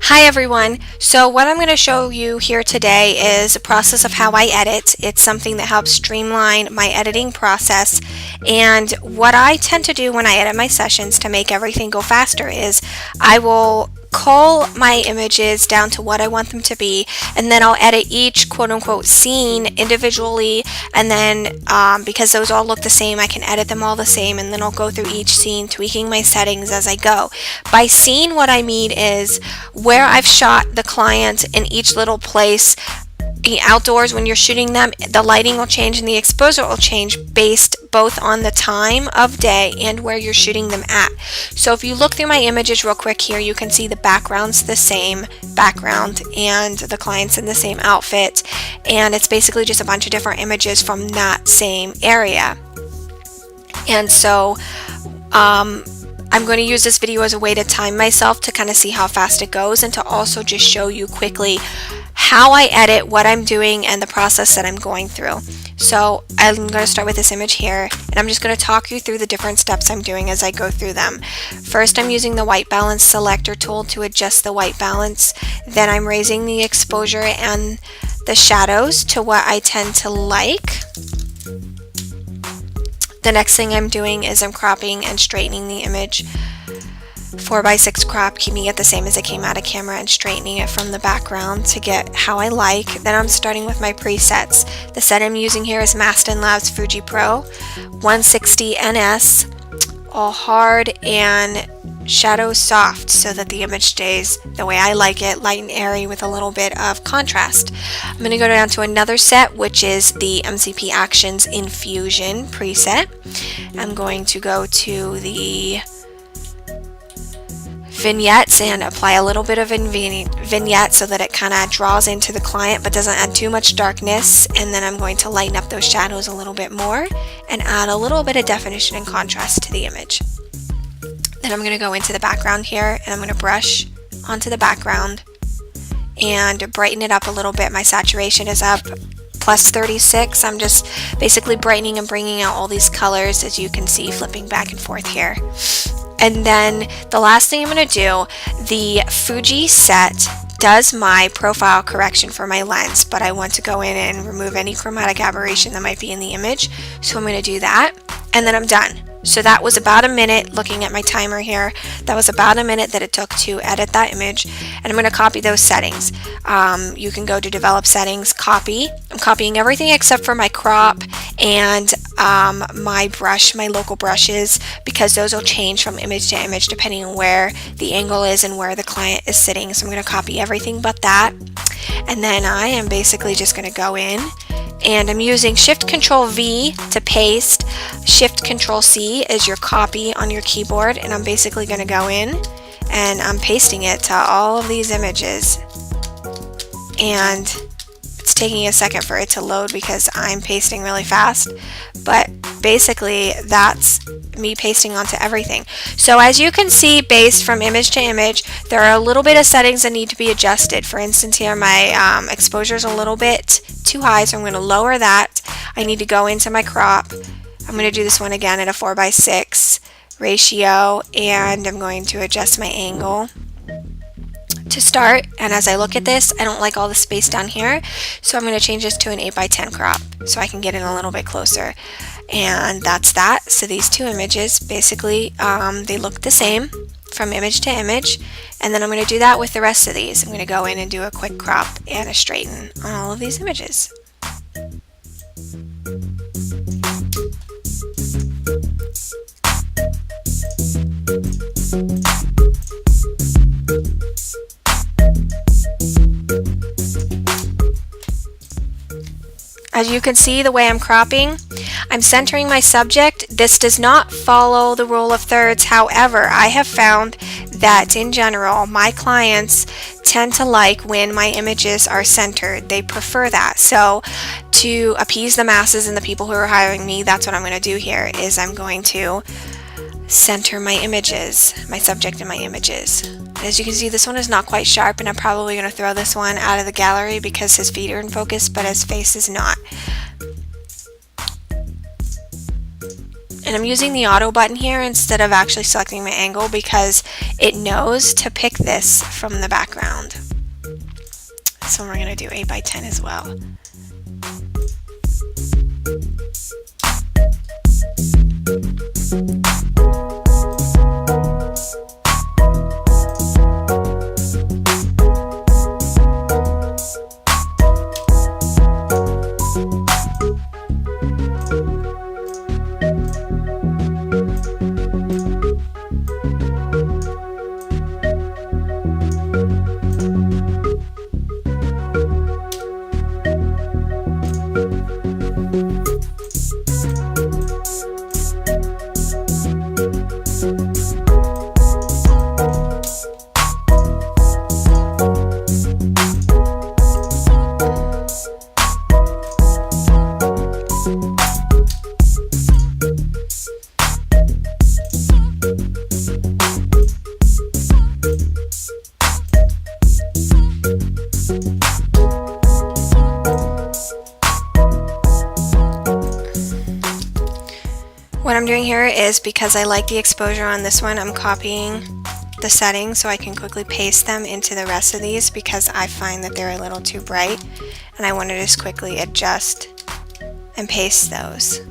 Hi everyone. So what I'm going to show you here today is a process of how I edit. It's something that helps streamline my editing process, and what I tend to do when I edit my sessions to make everything go faster is I will cull my images down to what I want them to be, and then I'll edit each quote-unquote scene individually, and then because those all look the same, I can edit them all the same, and then I'll go through each scene tweaking my settings as I go. By scene, what I mean is where I've shot the client in each little place. Outdoors, when you're shooting them, the lighting will change and the exposure will change based both on the time of day and where you're shooting them at. So if you look through my images real quick here, you can see the background's the same background and the client's in the same outfit, and it's basically just a bunch of different images from that same area. And so I'm going to use this video as a way to time myself to kind of see how fast it goes, and to also just show you quickly how I edit, what I'm doing, and the process that I'm going through. So I'm going to start with this image here, and I'm just going to talk you through the different steps I'm doing as I go through them. First, I'm using the white balance selector tool to adjust the white balance. Then I'm raising the exposure and the shadows to what I tend to like. The next thing I'm doing is I'm cropping and straightening the image. 4:6 crop, keeping it the same as it came out of camera and straightening it from the background to get how I like. Then I'm starting with my presets. The set I'm using here is Mastin Labs Fuji Pro 160 NS, all hard and shadow soft, so that the image stays the way I like it, light and airy with a little bit of contrast. I'm going to go down to another set, which is the MCP Actions Infusion preset. I'm going to go to the vignettes and apply a little bit of vignette so that it kind of draws into the client but doesn't add too much darkness. And then I'm going to lighten up those shadows a little bit more and add a little bit of definition and contrast to the image. Then I'm going to go into the background here, and I'm going to brush onto the background and brighten it up a little bit. My saturation is up plus 36. I'm just basically brightening and bringing out all these colors, as you can see, flipping back and forth here. And then the last thing I'm going to do, the Fuji set does my profile correction for my lens, but I want to go in and remove any chromatic aberration that might be in the image. So I'm going to do that, and then I'm done. So that was about a minute. Looking at my timer here, that was about a minute that it took to edit that image, and I'm going to copy those settings. You can go to develop settings, copy. I'm copying everything except for my crop and my brush, my local brushes, because those will change from image to image depending on where the angle is and where the client is sitting. So I'm going to copy everything but that, and then I am basically just going to go in, and I'm using Shift Control V to paste. Shift Control C is your copy on your keyboard, and I'm basically going to go in and I'm pasting it to all of these images. And it's taking a second for it to load because I'm pasting really fast, but basically that's me pasting onto everything. So as you can see, based from image to image, there are a little bit of settings that need to be adjusted. For instance, here my exposure is a little bit too high, so I'm going to lower that. I need to go into my crop. I'm going to do this one again at a 4:6 ratio, and I'm going to adjust my angle to start. And as I look at this, I don't like all the space down here, so I'm going to change this to an 8:10 crop so I can get in a little bit closer. And that's that. So these two images, basically, they look the same from image to image, and then I'm going to do that with the rest of these. I'm going to go in and do a quick crop and a straighten on all of these images. As you can see, the way I'm cropping, I'm centering my subject. This does not follow the rule of thirds. However, I have found that in general, my clients tend to like when my images are centered. They prefer that. So to appease the masses and the people who are hiring me, that's what I'm going to do here, is I'm going to center my images, my subject and my images. As you can see, this one is not quite sharp, and I'm probably going to throw this one out of the gallery because his feet are in focus, but his face is not. And I'm using the auto button here instead of actually selecting my angle because it knows to pick this from the background. So we're going to do 8 by 10 as well. What I'm doing here is, because I like the exposure on this one, I'm copying the settings so I can quickly paste them into the rest of these because I find that they're a little too bright and I want to just quickly adjust and paste those.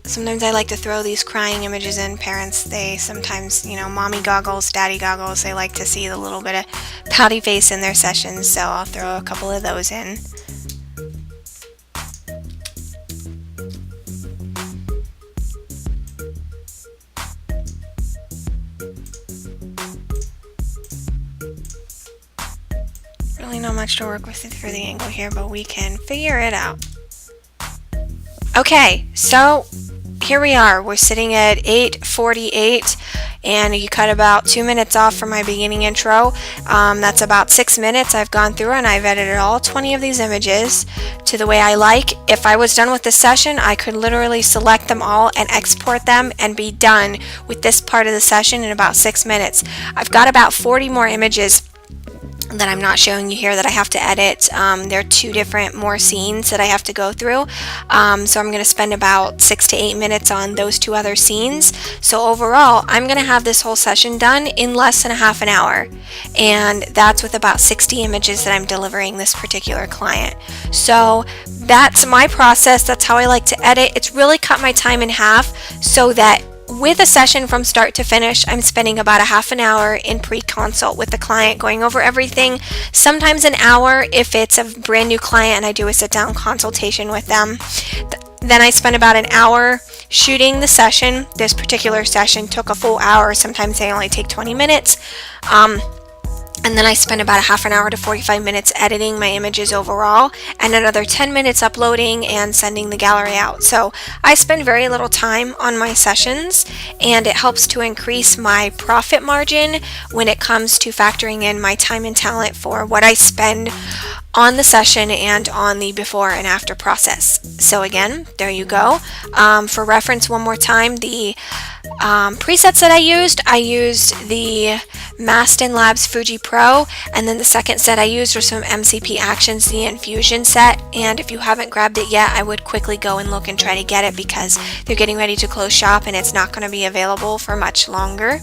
Sometimes I like to throw these crying images in. Parents, they sometimes, mommy goggles, daddy goggles, they like to see the little bit of pouty face in their sessions, so I'll throw a couple of those in. Really not much to work with for the angle here, but we can figure it out. Okay, so here we are. We're sitting at 8:48 and you cut about 2 minutes off from my beginning intro. That's about 6 minutes. I've gone through and I've edited all 20 of these images to the way I like. If I was done with this session, I could literally select them all and export them and be done with this part of the session in about 6 minutes. I've got about 40 more images that I'm not showing you here that I have to edit. There are 2 different more scenes that I have to go through. So I'm going to spend about 6 to 8 minutes on those 2 other scenes. So overall, I'm going to have this whole session done in less than a half an hour. And that's with about 60 images that I'm delivering this particular client. So that's my process. That's how I like to edit. It's really cut my time in half so that with a session from start to finish, I'm spending about a half an hour in pre-consult with the client, going over everything, sometimes an hour if it's a brand new client and I do a sit-down consultation with them. Then I spend about an hour shooting the session. This particular session took a full hour. Sometimes they only take 20 minutes. And then I spend about a half an hour to 45 minutes editing my images overall, and another 10 minutes uploading and sending the gallery out. So I spend very little time on my sessions, and it helps to increase my profit margin when it comes to factoring in my time and talent for what I spend on the session and on the before and after process. So again, there you go. For reference, one more time, the presets that I used the Mastin Labs Fuji Pro, and then the second set I used was from MCP Actions, the Infusion set. And if you haven't grabbed it yet, I would quickly go and look and try to get it, because they're getting ready to close shop and it's not going to be available for much longer.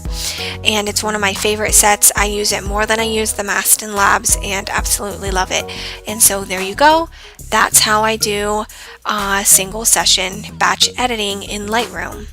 And it's one of my favorite sets. I use it more than I use the Mastin Labs and absolutely love it. And so there you go. That's how I do single session batch editing in Lightroom.